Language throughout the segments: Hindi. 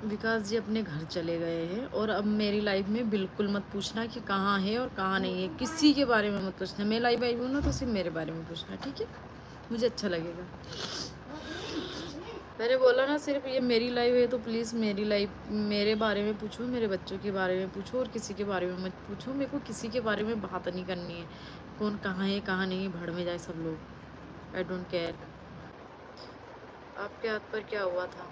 विकास जी अपने घर चले गए हैं और अब मेरी लाइफ में बिल्कुल मत पूछना कि कहाँ है और कहाँ नहीं है, किसी के बारे में मत पूछना। मैं लाइव आई हूँ ना तो सिर्फ मेरे बारे में पूछना, ठीक है? मुझे अच्छा लगेगा। मैंने बोला ना सिर्फ ये मेरी लाइफ है तो प्लीज़ मेरी लाइफ मेरे बारे में पूछो, मेरे बच्चों के बारे में पूछो और किसी के बारे में मत पूछो। मेरे को किसी के बारे में बात नहीं करनी है। कौन कहाँ है कहाँ नहीं, भड़ में जाए सब लोग। I don't care. आपके हाथ पर क्या हुआ था?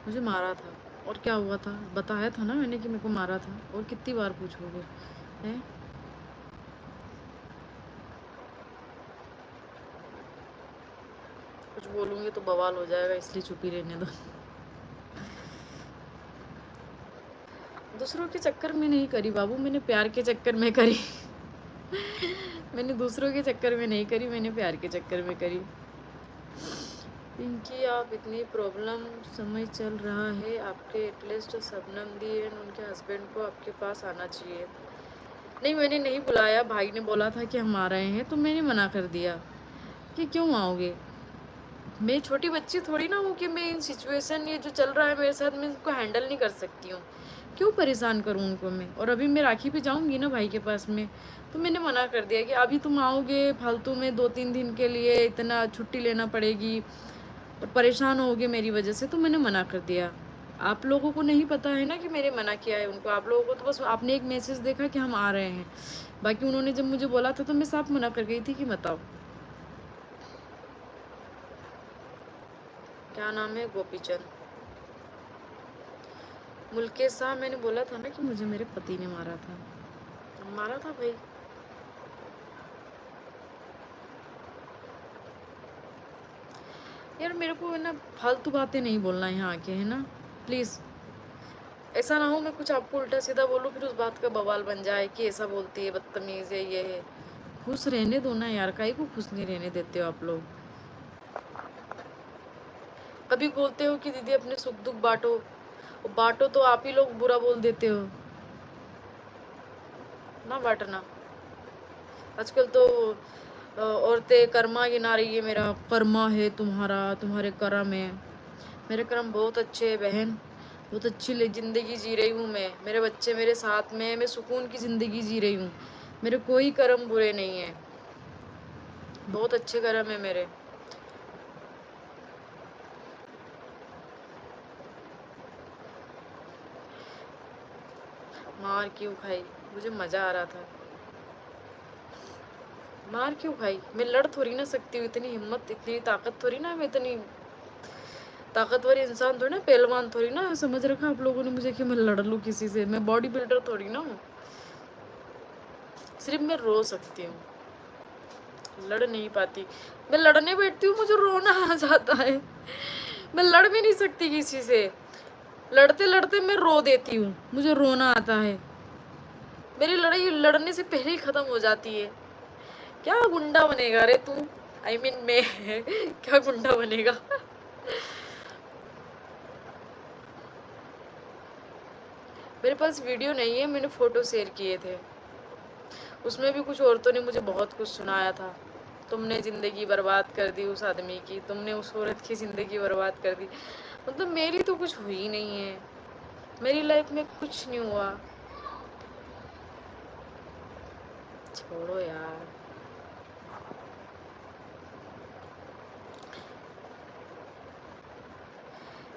मुझे मारा था। और क्या हुआ था? बताया था ना मैंने कि मेरे को मारा था। और कितनी बार पूछोगे? हैं? कुछ बोलूँगी तो बवाल हो जाएगा, इसलिए चुप ही रहने दो। दूसरों के चक्कर में नहीं करी बाबू, मैंने प्यार के चक्कर में करी। मैंने दूसरों के चक्कर में नहीं करी, मैंने प्यार के चक्कर में करी। पिंकी आप इतनी प्रॉब्लम समय चल रहा है आपके, एटलीस्ट शबनम दी एंड उनके हस्बैंड को आपके पास आना चाहिए। नहीं मैंने नहीं बुलाया, भाई ने बोला था कि हम आ रहे हैं तो मैंने मना कर दिया कि क्यों आओगे। मैं छोटी बच्ची थोड़ी ना हूँ कि मैं इन सिचुएशन ये जो चल रहा है मेरे साथ मैं इसको हैंडल नहीं कर सकती हूँ। क्यों परेशान करूँ उनको मैं? और अभी मैं राखी पे जाऊँगी ना भाई के पास में, तो मैंने मना कर दिया कि अभी तुम आओगे फालतू में 2-3 दिन के लिए, इतना छुट्टी लेना पड़ेगी और परेशान होगे मेरी वजह से, तो मैंने मना कर दिया। आप लोगों को नहीं पता है ना कि मैंने मना किया है उनको। आप लोगों को तो बस आपने एक मैसेज देखा कि हम आ रहे हैं, बाकी उन्होंने जब मुझे बोला था तो मैं साफ मना कर गई थी कि मत आओ। क्या नाम है? गोपीचंद। मुल्केश साहब, मैंने बोला था ना कि मुझे मेरे पति ने मारा था। मारा था भाई। यार मेरे को है ना फालतू बातें नहीं बोलना है यहाँ आके, है ना? प्लीज़ ऐसा ना हो मैं कुछ आपको उल्टा सीधा बोलूँ फिर उस बात का बवाल बन जाए कि ऐसा बोलती है, बदतमीज़ है, ये है। खुश रहने दो ना यार, काहे को खुश नहीं रहने देते हो आप लोग? कभी बोलते हो कि दीदी अपने सुख दुख बांटो, बांटो तो आप ही लोग बुरा बोल देते हो। ना बांटना। आजकल तो औरतें कर्मा गिना रही है, मेरा कर्मा है तुम्हारा, तुम्हारे कर्म है। मेरे कर्म बहुत अच्छे है बहन, बहुत अच्छी ज़िंदगी जी रही हूँ मैं। मेरे बच्चे मेरे साथ में, मैं सुकून की ज़िंदगी जी रही हूँ। मेरे कोई कर्म बुरे नहीं है, बहुत अच्छे कर्म है मेरे। मार क्यों खाई? मुझे मज़ा आ रहा था। मार क्यों खाई? मैं लड़ थोड़ी ना सकती हूँ, इतनी हिम्मत इतनी ताकत थोड़ी ना, मैं इतनी ताकतवर इंसान थोड़ी ना, पहलवान थोड़ी ना समझ रखा आप लोगों ने मुझे कि मैं लड़ लूँ किसी से। मैं बॉडी बिल्डर थोड़ी ना हूँ। सिर्फ मैं रो सकती हूँ, लड़ नहीं पाती। मैं लड़ने बैठती हूँ मुझे रोना आ जाता है। मैं लड़ भी नहीं सकती किसी से। लड़ते लड़ते मैं रो देती हूँ, मुझे रोना आता है। मेरी लड़ाई लड़ने से पहले ही खत्म हो जाती है। क्या गुंडा बनेगा रे तू? आई मीन मैं क्या गुंडा बनेगा? मेरे पास वीडियो नहीं है, मैंने फोटो शेयर किए थे। उसमें भी कुछ औरतों ने मुझे बहुत कुछ सुनाया था। तुमने ज़िंदगी बर्बाद कर दी उस आदमी की, तुमने उस औरत की ज़िंदगी बर्बाद कर दी। मतलब मेरी तो कुछ हुई नहीं है, मेरी लाइफ में कुछ नहीं हुआ। छोड़ो यार।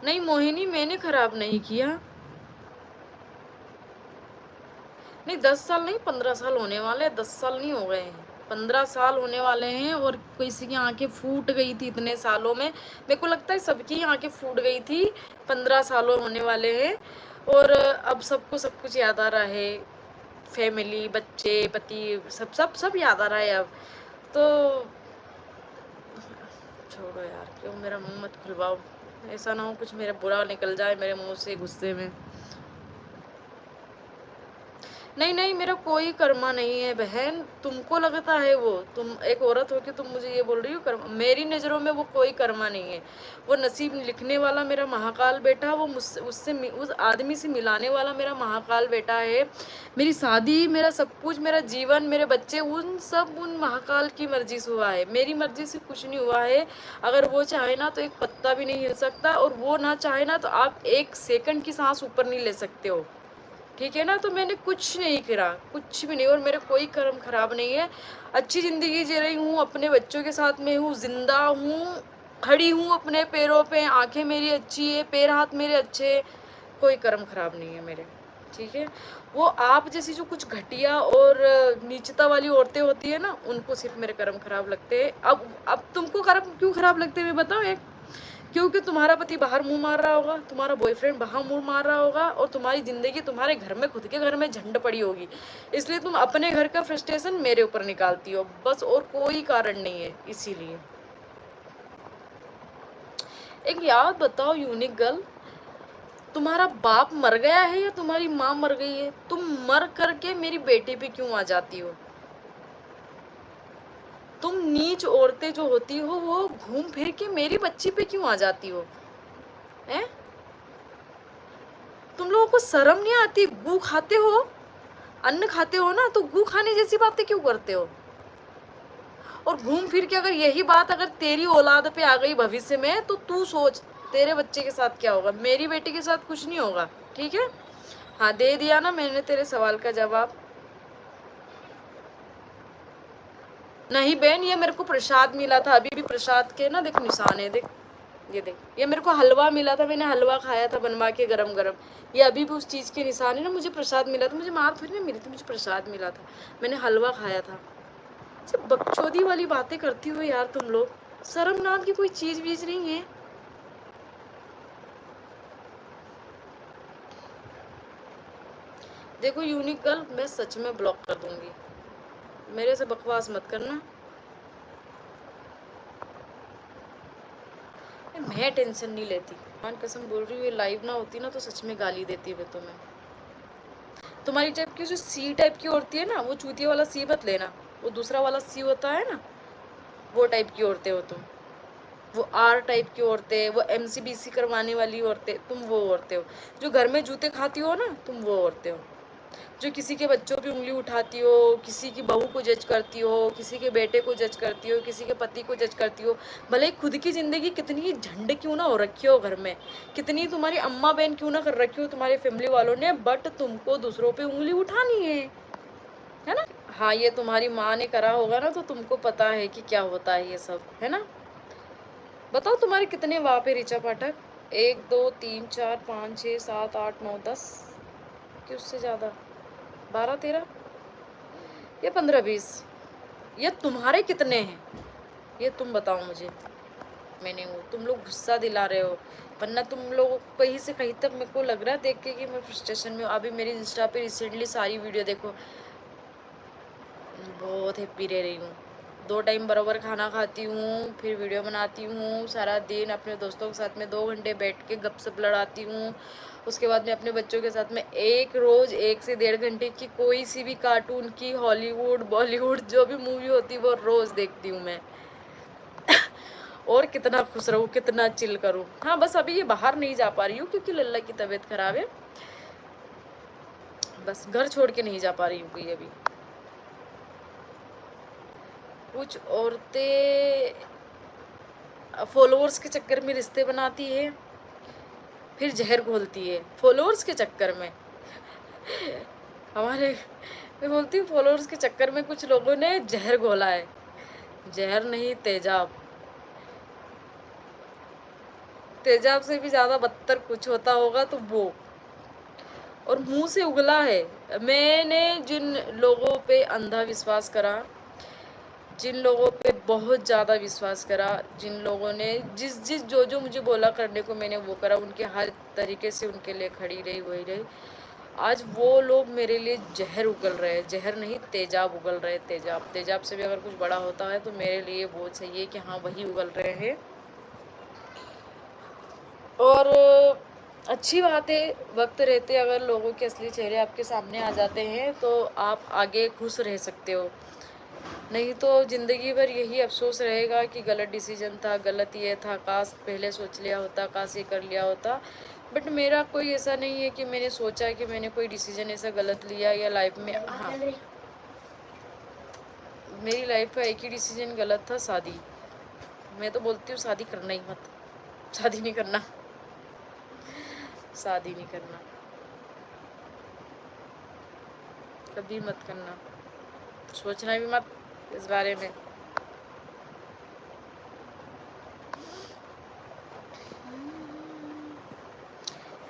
नहीं मोहिनी, मैंने खराब नहीं किया। नहीं 10 साल नहीं, 15 साल होने वाले, 10 साल नहीं हो गए हैं, 15 साल होने वाले हैं। और किसी की आंखें फूट गई थी इतने सालों में, मेरे को लगता है सबकी आंखें फूट गई थी। 15 सालों होने वाले हैं और अब सबको सब कुछ याद आ रहा है। फैमिली, बच्चे, पति, सब सब सब याद आ रहा है अब तो। छोड़ो यार, क्यों मेरा मुंह मत खुलवाओ। ऐसा ना हो कुछ मेरा बुरा निकल जाए मेरे मुंह से गुस्से में। नहीं नहीं, मेरा कोई कर्मा नहीं है बहन, तुमको लगता है वो, तुम एक औरत हो कि तुम मुझे ये बोल रही हो कर्मा, मेरी नज़रों में वो कोई कर्मा नहीं है। वो नसीब लिखने वाला मेरा महाकाल बेटा, वो मुझसे उस आदमी से मिलाने वाला मेरा महाकाल बेटा है। मेरी शादी, मेरा सब कुछ, मेरा जीवन, मेरे बच्चे, उन महाकाल की मर्जी से हुआ है, मेरी मर्जी से कुछ नहीं हुआ है। अगर वो चाहे ना तो एक पत्ता भी नहीं हिल सकता, और वो ना चाहे ना तो आप एक सेकंड की सांस ऊपर नहीं ले सकते हो, ठीक है ना। तो मैंने कुछ नहीं करा, कुछ भी नहीं, और मेरा कोई कर्म खराब नहीं है। अच्छी ज़िंदगी जी रही हूँ, अपने बच्चों के साथ में हूँ, जिंदा हूँ, खड़ी हूँ अपने पैरों पे, आंखें मेरी अच्छी है, पैर हाथ मेरे अच्छे, कोई कर्म खराब नहीं है मेरे, ठीक है। वो आप जैसी जो कुछ घटिया और नीचता वाली औरतें होती है ना, उनको सिर्फ मेरे कर्म खराब लगते हैं। अब तुमको कर्म क्यों खराब लगते हैं मैं बताऊँ एक, क्योंकि तुम्हारा पति बाहर मुंह मार रहा होगा, तुम्हारा बॉयफ्रेंड बाहर मुंह मार रहा होगा, और तुम्हारी जिंदगी तुम्हारे घर में, खुद के घर में झंड पड़ी होगी, इसलिए तुम अपने घर का फ्रस्ट्रेशन मेरे ऊपर निकालती हो बस, और कोई कारण नहीं है। इसीलिए एक याद बताओ यूनिक गर्ल, तुम्हारा बाप मर गया है या तुम्हारी माँ मर गई है? तुम मर करके मेरी बेटी पे क्यों आ जाती हो? तुम नीच औरतें जो होती हो वो घूम फिर के मेरी बच्ची पे क्यों आ जाती हो? हैं? तुम लोगों को शर्म नहीं आती? गू खाते हो, अन्न खाते हो ना, तो गू खाने जैसी बातें क्यों करते हो? और घूम फिर के अगर यही बात अगर तेरी औलाद पे आ गई भविष्य में, तो तू सोच तेरे बच्चे के साथ क्या होगा। मेरी बेटी के साथ कुछ नहीं होगा, ठीक है। हाँ, दे दिया ना मैंने तेरे सवाल का जवाब। नहीं बहन, ये मेरे को प्रसाद मिला था, अभी भी प्रसाद के ना देख निशान है, देख ये देख, ये मेरे को हलवा मिला था, मैंने हलवा खाया था बनवा के गरम गरम, ये अभी भी उस चीज़ के निशान है ना। मुझे प्रसाद मिला था, मुझे मार थोड़ी ना मिली थी, मुझे प्रसाद मिला था, मैंने हलवा खाया था। सब बकचोदी वाली बातें करती हो यार तुम लोग, शर्म नाम की कोई चीज़ वीज नहीं है। देखो यूनिक गर्ल, मैं सच में ब्लॉक कर दूंगी, मेरे से बकवास मत करना। मैं टेंशन नहीं लेती, मान कसम बोल रही हूँ, ये लाइव ना होती ना तो सच में गाली देती मैं तुम्हें। तुम्हारी टाइप की जो सी टाइप की औरतें है ना, वो चूतिया वाला सी मत लेना, वो दूसरा वाला सी होता है ना, वो टाइप की औरतें हो तुम। वो आर टाइप की औरतें, वो एमसीबीसी करवाने वाली औरतें, तुम वो औरतें हो। जो घर में जूते खाती हो ना, तुम वो औरतें हो। जो किसी के बच्चों पे उंगली उठाती हो, किसी की बहू को जज करती हो, किसी के बेटे को जज करती हो, किसी के पति को जज करती हो, भले खुद की ज़िंदगी कितनी झंड क्यों ना हो रखी हो घर में, कितनी तुम्हारी अम्मा बहन क्यों ना कर रखी हो तुम्हारी फैमिली वालों ने, बट तुमको दूसरों पे उंगली उठानी है ना। हाँ, ये तुम्हारी माँ ने करा होगा ना, तो तुमको पता है कि क्या होता है ये सब, है ना। बताओ तुम्हारे कितने बाप है ऋचा पाठक? 1 2 3 4 5 6 7 8 9 10, कि उससे ज़्यादा, 12 13 या 15 20, ये तुम्हारे कितने हैं ये तुम बताओ मुझे। मैंने वो तुम लोग गुस्सा दिला रहे हो, वरना तुम लोग कहीं से कहीं तक मेरे को लग रहा है देख के कि मैं फ्रस्ट्रेशन में हूँ। अभी मेरी इंस्टा पे रिसेंटली सारी वीडियो देखो, बहुत हैप्पी रह रही हूँ, 2 टाइम बराबर खाना खाती हूँ, फिर वीडियो बनाती हूँ, सारा दिन अपने दोस्तों के साथ में 2 घंटे बैठ के गपशप लड़ाती हूँ। उसके बाद में अपने बच्चों के साथ में एक रोज़ 1 से 1.5 घंटे की कोई सी भी कार्टून की, हॉलीवुड बॉलीवुड जो भी मूवी होती है वो रोज़ देखती हूँ मैं। और कितना खुश रहूँ, कितना चिल करूँ। हाँ, बस अभी ये बाहर नहीं जा पा रही हूँ क्योंकि लल्ला की तबीयत खराब है, बस घर छोड़ के नहीं जा पा रही हूँ कोई अभी। कुछ औरतें फॉलोअर्स के चक्कर में रिश्ते बनाती है, फिर जहर घोलती है फॉलोअर्स के चक्कर में। हमारे, मैं बोलती हूँ फॉलोअर्स के चक्कर में कुछ लोगों ने जहर घोला है, जहर नहीं तेजाब, तेजाब से भी ज़्यादा बदतर कुछ होता होगा तो वो, और मुंह से उगला है। मैंने जिन लोगों पे अंधा विश्वास करा, जिन लोगों पे बहुत ज़्यादा विश्वास करा, जिन लोगों ने जिस जो मुझे बोला करने को मैंने वो करा, उनके हर तरीके से उनके लिए खड़ी रही, वही रही। आज वो लोग मेरे लिए जहर उगल रहे हैं, जहर नहीं तेजाब उगल रहे हैं, तेजाब। तेजाब से भी अगर कुछ बड़ा होता है तो मेरे लिए बहुत सही है कि हाँ वही उगल रहे हैं। और अच्छी बात है, वक्त रहते अगर लोगों के असली चेहरे आपके सामने आ जाते हैं तो आप आगे खुश रह सकते हो, नहीं तो ज़िंदगी भर यही अफसोस रहेगा कि गलत डिसीजन था, गलत ये था, काश पहले सोच लिया होता, काश ये कर लिया होता। बट मेरा कोई ऐसा नहीं है कि मैंने सोचा कि मैंने कोई डिसीजन ऐसा गलत लिया या लाइफ में। हाँ, मेरी लाइफ का एक ही डिसीजन गलत था, शादी। मैं तो बोलती हूँ शादी करना ही मत, शादी नहीं करना, शादी नहीं करना, कभी मत करना, सोचना भी मत इस बारे में।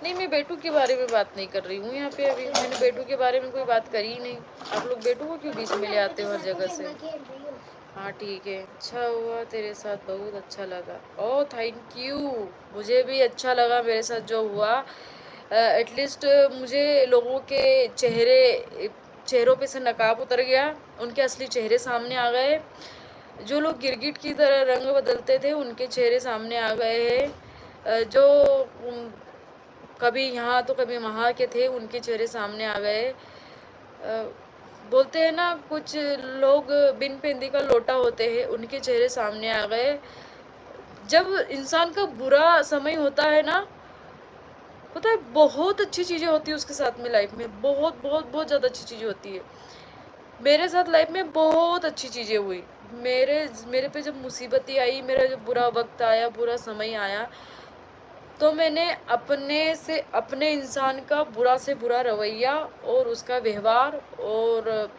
नहीं, मैं बेटू के बारे में बात नहीं कर रही हूँ यहाँ पे। अभी मैंने बेटू के बारे में कोई बात करी ही नहीं। आप लोग बेटू को क्यों बीच में ले आते हो हर जगह से? हाँ ठीक है, अच्छा हुआ तेरे साथ, बहुत अच्छा लगा। ओह थैंक यू, मुझे भी अच्छा लगा मेरे साथ जो हुआ। एटलीस्ट मुझे लोगों के चेहरों पे से नकाब उतर गया, उनके असली चेहरे सामने आ गए। जो लोग गिरगिट की तरह रंग बदलते थे उनके चेहरे सामने आ गए हैं। जो कभी यहाँ तो कभी वहाँ के थे उनके चेहरे सामने आ गए। बोलते हैं ना कुछ लोग बिन पेंदी का लोटा होते हैं, उनके चेहरे सामने आ गए। जब इंसान का बुरा समय होता है ना, पता है बहुत अच्छी चीज़ें होती है उसके साथ में लाइफ में, बहुत बहुत बहुत ज़्यादा अच्छी चीज़ें होती है। मेरे साथ लाइफ में बहुत अच्छी चीज़ें हुई। मेरे पे जब मुसीबतें आई, मेरा जब बुरा वक्त आया, बुरा समय आया, तो मैंने अपने इंसान का बुरा से बुरा रवैया और उसका व्यवहार और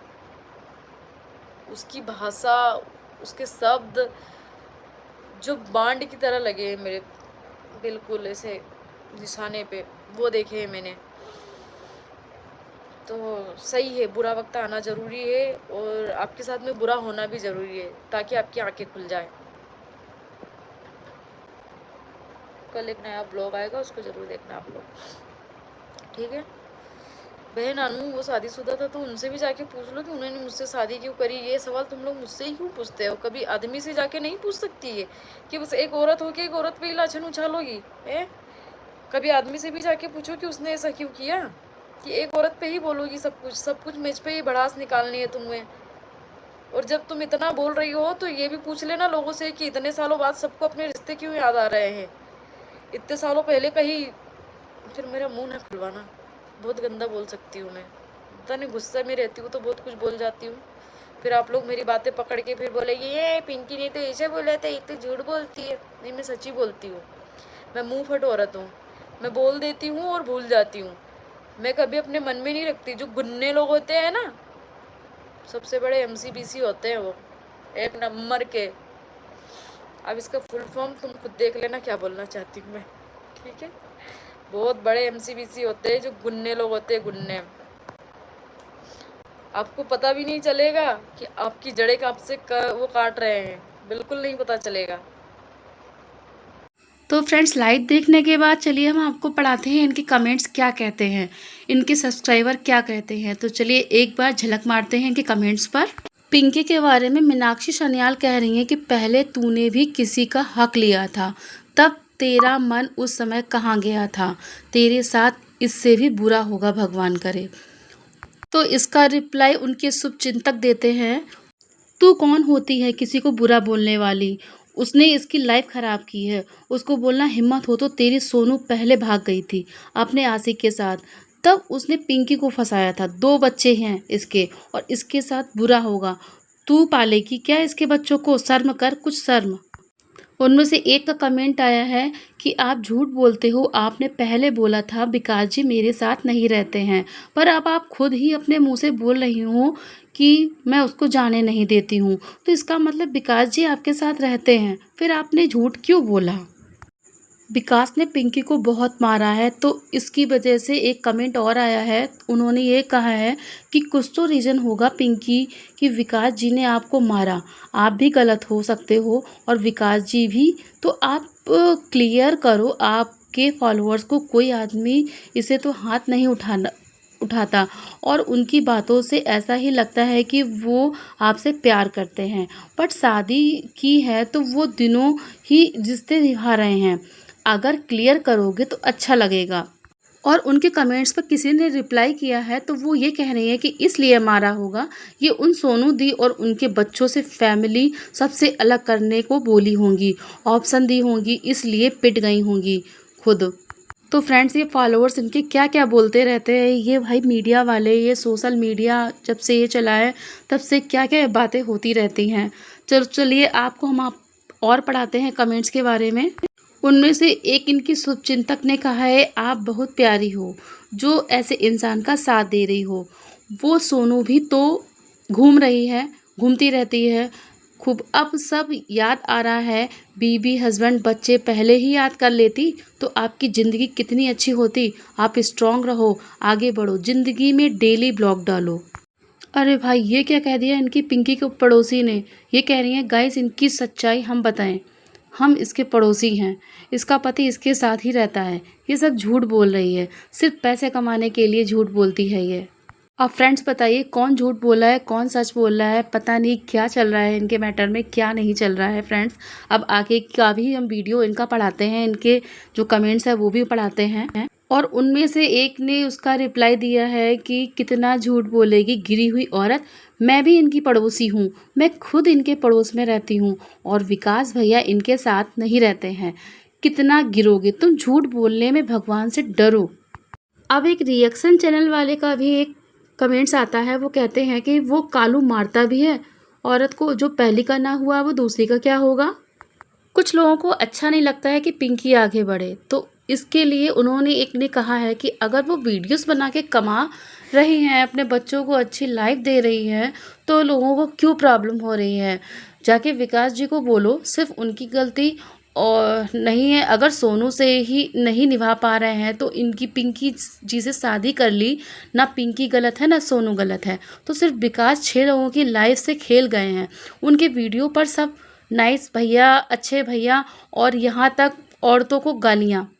उसकी भाषा, उसके शब्द जो बांड की तरह लगे मेरे बिल्कुल ऐसे निशाने पे, वो देखे हैं मैंने। तो सही है, बुरा वक्त आना ज़रूरी है और आपके साथ में बुरा होना भी ज़रूरी है ताकि आपकी आंखें खुल जाए। कल एक नया ब्लॉग आएगा, उसको ज़रूर देखना आप लोग, ठीक है? बहन अनु वो शादीशुदा था तो उनसे भी जाके पूछ लो कि उन्होंने मुझसे शादी क्यों करी। ये सवाल तुम लोग मुझसे ही क्यों पूछते हो? कभी आदमी से जाके नहीं पूछ सकती है कि बस एक औरत हो के एक औरत पे ही लाछन उछालोगी? कभी आदमी से भी जाके पूछो कि उसने ऐसा क्यों किया, कि एक औरत पे ही बोलोगी सब कुछ मेज पे ही भड़ास निकालनी है तुम्हें। और जब तुम इतना बोल रही हो तो ये भी पूछ लेना लोगों से कि इतने सालों बाद सबको अपने रिश्ते क्यों याद आ रहे हैं? इतने सालों पहले कहीं, फिर मेरा मुंह ना खुलवाना, बहुत गंदा बोल सकती हूँ मैं, पता नहीं गुस्से में रहती हूँ तो बहुत कुछ बोल जाती हूँ। फिर आप लोग मेरी बातें पकड़ के फिर बोलेंगे ये पिंकी ने तो ऐसे बोला था, ये तो झूठ बोलती है। नहीं, मैं सच्ची बोलती हूँ, मैं मुंह फट औरत हूँ, मैं बोल देती हूँ और भूल जाती हूँ। मैं कभी अपने मन में नहीं रखती। जो गुन्ने लोग होते हैं ना, सबसे बड़े एमसीबीसी होते हैं वो, एक नंबर के। अब इसका फुल फॉर्म तुम खुद देख लेना क्या बोलना चाहती हूँ मैं, ठीक है? बहुत बड़े एमसीबीसी होते हैं जो गुन्ने लोग होते हैं, गुन्ने। आपको पता भी नहीं चलेगा कि आपकी जड़ें कब से वो काट रहे हैं, बिल्कुल नहीं पता चलेगा। तो फ्रेंड्स लाइव देखने के बाद चलिए हम आपको पढ़ाते हैं इनके कमेंट्स क्या कहते हैं, इनके सब्सक्राइबर क्या कहते हैं। तो चलिए एक बार झलक मारते हैं इनके कमेंट्स पर। पिंकी के बारे में मीनाक्षी सन्याल कह रही हैं कि पहले तूने भी किसी का हक लिया था, तब तेरा मन उस समय कहाँ गया था? तेरे साथ इससे भी बुरा होगा, भगवान करे। तो इसका रिप्लाई उनके शुभचिंतक देते हैं, तू कौन होती है किसी को बुरा बोलने वाली? उसने इसकी लाइफ खराब की है, उसको बोलना हिम्मत हो तो तेरी सोनू पहले भाग गई थी अपने आशिक के साथ, तब उसने पिंकी को फंसाया था। 2 बच्चे हैं इसके और इसके साथ बुरा होगा। तू पालेगी क्या इसके बच्चों को? शर्म कर, कुछ शर्म। उनमें से एक का कमेंट आया है कि आप झूठ बोलते हो, आपने पहले बोला था विकास जी मेरे साथ नहीं रहते हैं, पर अब आप खुद ही अपने मुंह से बोल रही हो कि मैं उसको जाने नहीं देती हूँ, तो इसका मतलब विकास जी आपके साथ रहते हैं, फिर आपने झूठ क्यों बोला? विकास ने पिंकी को बहुत मारा है, तो इसकी वजह से एक कमेंट और आया है। उन्होंने ये कहा है कि कुछ तो रीज़न होगा पिंकी कि विकास जी ने आपको मारा, आप भी गलत हो सकते हो और विकास जी भी। तो आप क्लियर करो, आपके फॉलोअर्स को कोई आदमी इसे तो हाथ नहीं उठाता और उनकी बातों से ऐसा ही लगता है कि वो आपसे प्यार करते हैं, बट शादी की है तो वो दिनों ही रिश्ते निभा रहे हैं। अगर क्लियर करोगे तो अच्छा लगेगा। और उनके कमेंट्स पर किसी ने रिप्लाई किया है तो वो ये कह रही है कि इसलिए मारा होगा, ये उन सोनू दी और उनके बच्चों से फैमिली सबसे अलग करने को बोली होंगी, ऑप्शन दी होंगी, इसलिए पिट गई होंगी खुद। तो फ्रेंड्स, ये फॉलोअर्स इनके क्या क्या बोलते रहते हैं, ये भाई मीडिया वाले, ये सोशल मीडिया जब से ये चला है तब से क्या क्या बातें होती रहती हैं। चलिए आपको हम और पढ़ाते हैं कमेंट्स के बारे में। उनमें से एक इनकी शुभचिंतक ने कहा है, आप बहुत प्यारी हो जो ऐसे इंसान का साथ दे रही हो। वो सोनू भी तो घूमती रहती है खूब। अब सब याद आ रहा है, बीबी हस्बैंड बच्चे पहले ही याद कर लेती तो आपकी ज़िंदगी कितनी अच्छी होती। आप स्ट्रांग रहो, आगे बढ़ो, ज़िंदगी में डेली ब्लॉग डालो। अरे भाई, ये क्या कह दिया इनकी पिंकी के पड़ोसी ने। ये कह रही हैं, गाइस इनकी सच्चाई हम बताएं, हम इसके पड़ोसी हैं, इसका पति इसके साथ ही रहता है। ये सब झूठ बोल रही है, सिर्फ पैसे कमाने के लिए झूठ बोलती है ये। अब फ्रेंड्स बताइए, कौन झूठ बोला है, कौन सच बोल रहा है, पता नहीं क्या चल रहा है इनके मैटर में, क्या नहीं चल रहा है फ्रेंड्स। अब आगे का भी हम वीडियो इनका पढ़ाते हैं, इनके जो कमेंट्स है वो भी पढ़ाते हैं। और उनमें से एक ने उसका रिप्लाई दिया है कि कितना झूठ बोलेगी गिरी हुई औरत, मैं भी इनकी पड़ोसी हूँ, मैं खुद इनके पड़ोस में रहती हूँ और विकास भैया इनके साथ नहीं रहते हैं। कितना गिरोगे तुम, झूठ बोलने में भगवान से डरो। अब एक रिएक्शन चैनल वाले का भी एक कमेंट्स आता है, वो कहते हैं कि वो कालू मारता भी है औरत को, जो पहली का ना हुआ वो दूसरी का क्या होगा। कुछ लोगों को अच्छा नहीं लगता है कि पिंकी आगे बढ़े, तो इसके लिए उन्होंने एक ने कहा है कि अगर वो वीडियोस बना के कमा रही हैं, अपने बच्चों को अच्छी लाइफ दे रही हैं, तो लोगों को क्यों प्रॉब्लम हो रही है। जाके विकास जी को बोलो, सिर्फ उनकी गलती और नहीं है। अगर सोनू से ही नहीं निभा पा रहे हैं तो इनकी पिंकी जी से शादी कर ली ना। पिंकी गलत है ना सोनू गलत है, तो सिर्फ विकास 6 लोगों की लाइफ से खेल गए हैं। उनके वीडियो पर सब नाइस भैया, अच्छे भैया, और यहाँ तक औरतों को गालियाँ।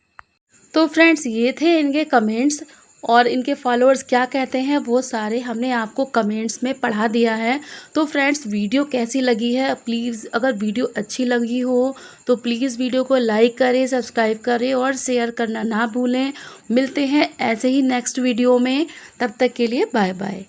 तो फ्रेंड्स, ये थे इनके कमेंट्स और इनके फॉलोअर्स क्या कहते हैं वो सारे हमने आपको कमेंट्स में पढ़ा दिया है। तो फ्रेंड्स, वीडियो कैसी लगी है, प्लीज़ अगर वीडियो अच्छी लगी हो तो प्लीज़ वीडियो को लाइक करें, सब्सक्राइब करें और शेयर करना ना भूलें। मिलते हैं ऐसे ही नेक्स्ट वीडियो में, तब तक के लिए बाय बाय।